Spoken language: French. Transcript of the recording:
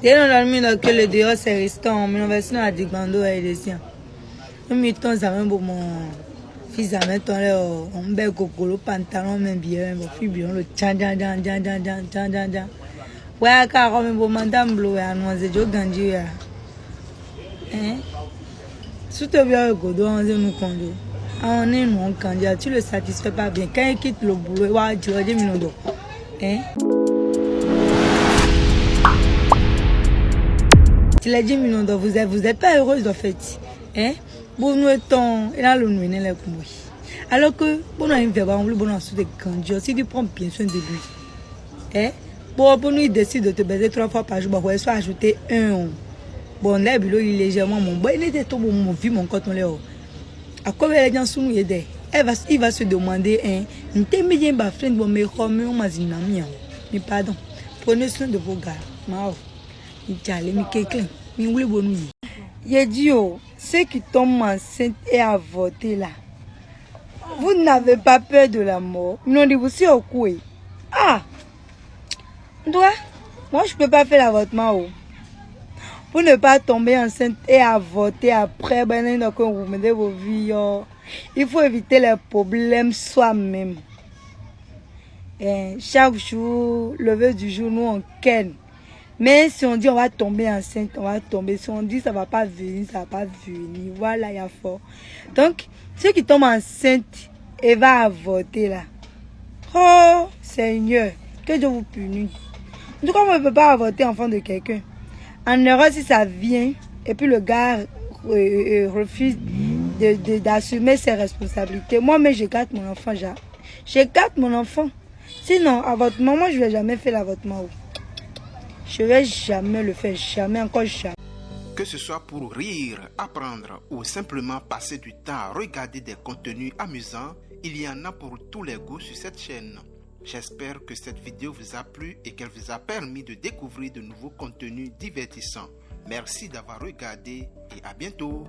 Dès que le dehors c'est restant, mais on va se dire Bando et les siens. Nous temps ça même pour mon fils à mettre on met le pantalon même bien, mon fils bien le tchan. Ouais, car même pour madame bleu à nous c'est jo ganji ya. Surtout bien le godon nous conduit. On est non candidat, tu le satisfais pas bien. Quand il quitte le boulot, tu vas dire minutes. Tu l'as dit minutes, vous êtes pas heureuse en fait. Bon nous étant et là le nous n'est pas moi. Alors que bon on a une verbe, on veut bon ensuite de candidat. Si tu prends bien soin de lui, bon nous il décide de te baiser 3 fois par jour, bah soit ajouter 1. Bon là il est légèrement mon bon il était tout bon mon vie mon coton là. À quoi les gens sont nous aider? Il va se demander une témédienne ba friend bon mais comme on m'a dit nami mais pardon prenez soin de vos gars mao il t'allait mi quelqu'un mi voulait bon nous il dit ceux qui tombent enceintes et avortés là vous n'avez pas peur de la mort non dit vous c'est au quoi toi moi je peux pas faire l'avortement pour ne pas tomber enceinte et avorter après, vous mettez vos vies. Il faut éviter les problèmes soi-même. Chaque jour, lever du jour, nous on ken. Mais si on dit on va tomber enceinte, on va tomber. Si on dit ça va pas venir, ça va pas venir. Voilà, il y a fort. Donc, ceux qui tombent enceinte et vont avorter là. Oh, Seigneur, que Dieu vous punisse. En tout cas, on ne peut pas avorter enfant de quelqu'un. En Europe, si ça vient, et puis le gars refuse d'assumer ses responsabilités. Moi-même, je garde mon enfant. Je garde mon enfant. Sinon, avortement, moi, je ne vais jamais faire l'avortement. Je ne vais jamais le faire. Jamais, encore jamais. Que ce soit pour rire, apprendre ou simplement passer du temps à regarder des contenus amusants, il y en a pour tous les goûts sur cette chaîne. J'espère que cette vidéo vous a plu et qu'elle vous a permis de découvrir de nouveaux contenus divertissants. Merci d'avoir regardé et à bientôt.